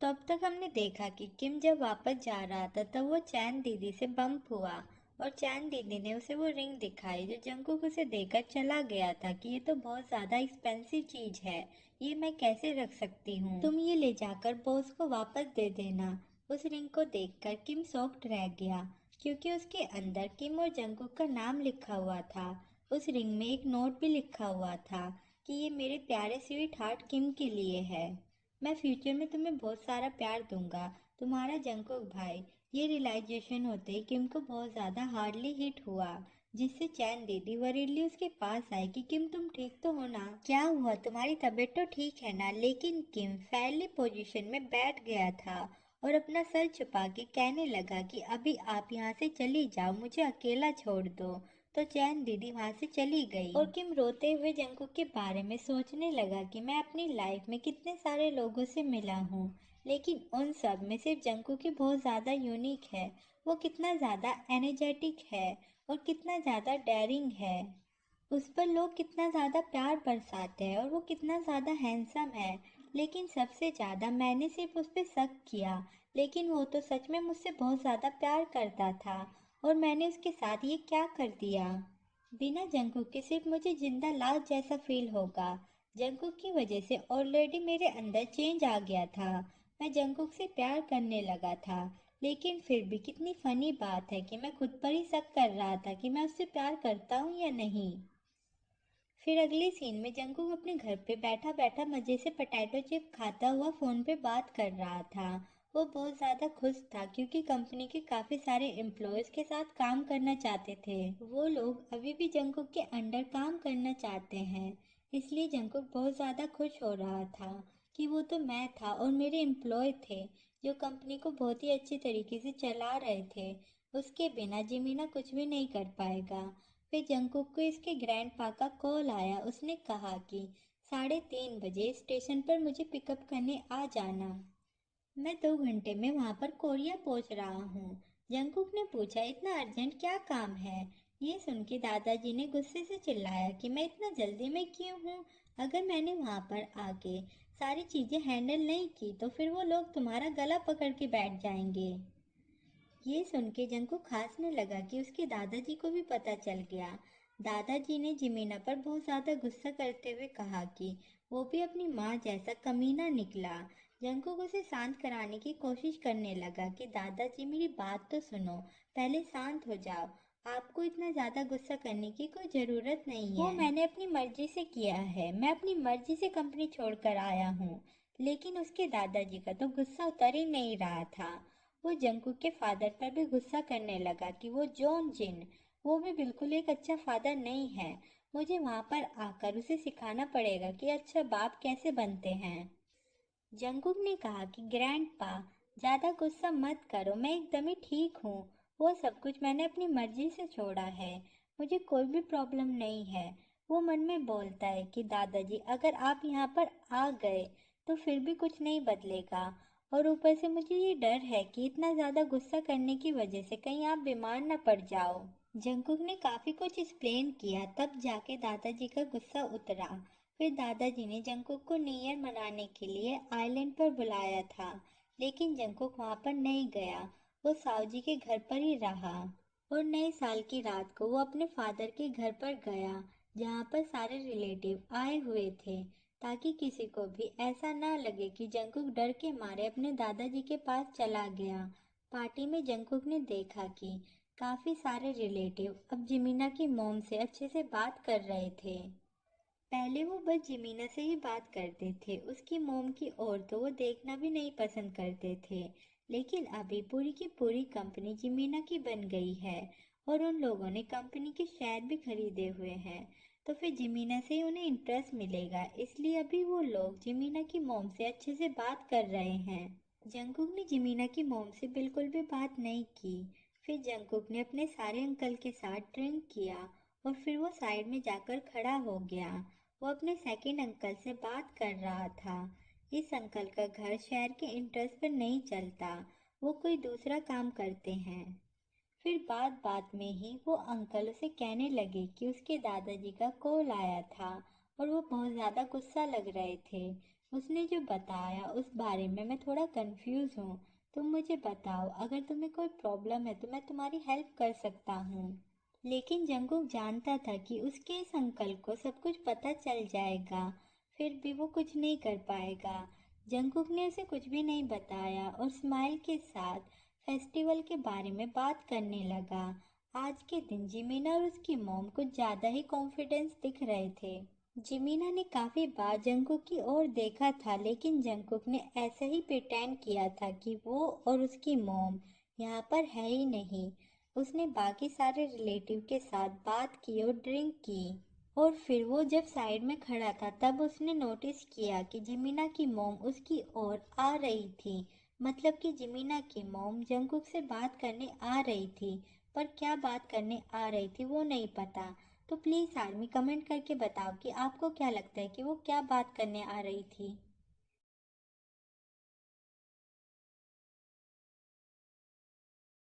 तो अब तक हमने देखा कि किम जब वापस जा रहा था तब वो चैन दीदी से बम्प हुआ और चैन दीदी ने उसे वो रिंग दिखाई जो जंगकुक उसे देकर चला गया था कि ये तो बहुत ज़्यादा एक्सपेंसिव चीज़ है, ये मैं कैसे रख सकती हूँ, तुम ये ले जाकर बॉस को वापस दे देना। उस रिंग को देखकर किम शॉक्ड रह गया क्योंकि उसके अंदर किम और जंगकुक का नाम लिखा हुआ था। उस रिंग में एक नोट भी लिखा हुआ था कि ये मेरे प्यारे स्वीट हार्ट किम के लिए है, मैं फ्यूचर में तुम्हें बहुत सारा प्यार दूंगा, तुम्हारा जंकुक भाई। ये रियलाइजेशन होते ही किम को बहुत ज़्यादा हार्डली हिट हुआ, जिससे चैन दीदी वरीडली उसके पास आई कि किम तुम ठीक तो हो ना, क्या हुआ, तुम्हारी तबीयत तो ठीक है ना। लेकिन किम फेयरली पोजीशन में बैठ गया था और अपना सर छुपा के कहने लगा कि अभी आप यहाँ से चली जाओ, मुझे अकेला छोड़ दो। तो चैन दीदी वहां से चली गई और किम रोते हुए जंकुक के बारे में सोचने लगा कि मैं अपनी लाइफ में कितने सारे लोगों से मिला हूँ, लेकिन उन सब में सिर्फ जंकुक ही बहुत ज़्यादा यूनिक है। वो कितना ज़्यादा एनर्जेटिक है और कितना ज़्यादा डेयरिंग है, उस पर लोग कितना ज़्यादा प्यार बरसाते हैं और वो कितना ज़्यादा हैंडसम है। लेकिन सबसे ज़्यादा मैंने सिर्फ उस पर शक किया, लेकिन वो तो सच में मुझसे बहुत ज़्यादा प्यार करता था और मैंने उसके साथ ये क्या कर दिया। बिना जंकुक के सिर्फ मुझे जिंदा लाश जैसा फील होगा। जंकुक की वजह से ऑलरेडी मेरे अंदर चेंज आ गया था, मैं जंकुक से प्यार करने लगा था। लेकिन फिर भी कितनी फनी बात है कि मैं खुद पर ही शक कर रहा था कि मैं उससे प्यार करता हूँ या नहीं। फिर अगले सीन में जंकुक अपने घर पे बैठा बैठा मजे से पोटैटो चिप खाता हुआ फोन पे बात कर रहा था। वो बहुत ज़्यादा खुश था क्योंकि कंपनी के काफ़ी सारे एम्प्लॉयज़ के साथ काम करना चाहते थे। वो लोग अभी भी जंकुक के अंडर काम करना चाहते हैं, इसलिए जंकुक बहुत ज़्यादा खुश हो रहा था कि वो तो मैं था और मेरे एम्प्लॉय थे जो कंपनी को बहुत ही अच्छी तरीके से चला रहे थे। उसके बिना जिमीना कुछ भी नहीं कर पाएगा। फिर जंकुक को इसके ग्रैंडपा का कॉल आया, उसने कहा कि 3:30 बजे स्टेशन पर मुझे पिकअप करने आ जाना, मैं 2 घंटे में वहां पर कोरिया पहुंच रहा हूँ। जंकुक ने पूछा इतना अर्जेंट क्या काम है। ये सुन के दादाजी ने गुस्से से चिल्लाया कि मैं इतना जल्दी में क्यों हूँ, अगर मैंने वहां पर आके सारी चीजें हैंडल नहीं की तो फिर वो लोग तुम्हारा गला पकड़ के बैठ जाएंगे। ये सुन के जंकुक हंसने लगा कि उसके दादाजी को भी पता चल गया। दादाजी ने जिमीना पर बहुत ज़्यादा गुस्सा करते हुए कहा कि वो भी अपनी माँ जैसा कमीना निकला। जंकुक उसे शांत कराने की कोशिश करने लगा कि दादाजी मेरी बात तो सुनो, पहले शांत हो जाओ, आपको इतना ज़्यादा गुस्सा करने की कोई ज़रूरत नहीं है, वो मैंने अपनी मर्जी से किया है, मैं अपनी मर्जी से कंपनी छोड़कर आया हूँ। लेकिन उसके दादाजी का तो गुस्सा उतर ही नहीं रहा था। वो जंकुक के फादर पर भी गुस्सा करने लगा कि वो जॉन जिन, वो भी बिल्कुल एक अच्छा फादर नहीं है, मुझे वहां पर आकर उसे सिखाना पड़ेगा कि अच्छा बाप कैसे बनते हैं। जंकुक ने कहा कि ग्रैंडपा ज्यादा गुस्सा मत करो, मैं एकदम ही ठीक हूँ, वो सब कुछ मैंने अपनी मर्जी से छोड़ा है, मुझे कोई भी प्रॉब्लम नहीं है। वो मन में बोलता है कि दादाजी अगर आप यहाँ पर आ गए तो फिर भी कुछ नहीं बदलेगा, और ऊपर से मुझे ये डर है कि इतना ज्यादा गुस्सा करने की वजह से कहीं आप बीमार न पड़ जाओ। जंकुक ने काफी कुछ एक्सप्लेन किया, तब जाके दादाजी का गुस्सा उतरा। फिर दादाजी ने जंकुक को न्यू ईयर मनाने के लिए आइलैंड पर बुलाया था, लेकिन जंकुक वहां पर नहीं गया, वो साओजी के घर पर ही रहा। और नए साल की रात को वो अपने फादर के घर पर गया जहाँ पर सारे रिलेटिव आए हुए थे, ताकि किसी को भी ऐसा ना लगे कि जंकुक डर के मारे अपने दादाजी के पास चला गया। पार्टी में जंकुक ने देखा कि काफी सारे रिलेटिव अब जिमीना की मॉम से अच्छे से बात कर रहे थे। पहले वो बस जिमीना से ही बात करते थे, उसकी मोम की ओर तो वो देखना भी नहीं पसंद करते थे। लेकिन अभी पूरी की पूरी कंपनी जिमीना की बन गई है और उन लोगों ने कंपनी के शेयर भी खरीदे हुए हैं, तो फिर जिमीना से ही उन्हें इंटरेस्ट मिलेगा, इसलिए अभी वो लोग जिमीना की मोम से अच्छे से बात कर रहे हैं। जंकुक ने जिमीना की मोम से बिल्कुल भी बात नहीं की। फिर जंकुक ने अपने सारे अंकल के साथ ड्रिंक किया और फिर वो साइड में जाकर खड़ा हो गया। वो अपने सेकंड अंकल से बात कर रहा था। इस अंकल का घर शहर के इंटरेस्ट पर नहीं चलता, वो कोई दूसरा काम करते हैं। फिर बात बात में ही वो अंकल उसे कहने लगे कि उसके दादाजी का कॉल आया था और वो बहुत ज़्यादा गुस्सा लग रहे थे। उसने जो बताया उस बारे में मैं थोड़ा कंफ्यूज हूँ। तुम मुझे बताओ, अगर तुम्हें कोई प्रॉब्लम है तो मैं तुम्हारी हेल्प कर सकता हूँ। लेकिन जंगकुक जानता था कि उसके इस अंकल को सब कुछ पता चल जाएगा, फिर भी वो कुछ नहीं कर पाएगा। जंगकुक ने उसे कुछ भी नहीं बताया और स्माइल के साथ फेस्टिवल के बारे में बात करने लगा। आज के दिन जिमीना और उसकी मॉम कुछ ज़्यादा ही कॉन्फिडेंस दिख रहे थे। जिमीना ने काफी बार जंगकुक की ओर देखा था, लेकिन जंगकुक ने ऐसा ही प्रिटेंड किया था कि वो और उसकी मॉम यहाँ पर है ही नहीं। उसने बाकी सारे रिलेटिव के साथ बात की और ड्रिंक की, और फिर वो जब साइड में खड़ा था तब उसने नोटिस किया कि जिमीना की मॉम उसकी ओर आ रही थी। मतलब कि जिमीना की मॉम जंगकुक से बात करने आ रही थी, पर क्या बात करने आ रही थी वो नहीं पता। तो प्लीज़ आर्मी कमेंट करके बताओ कि आपको क्या लगता है कि वो क्या बात करने आ रही थी।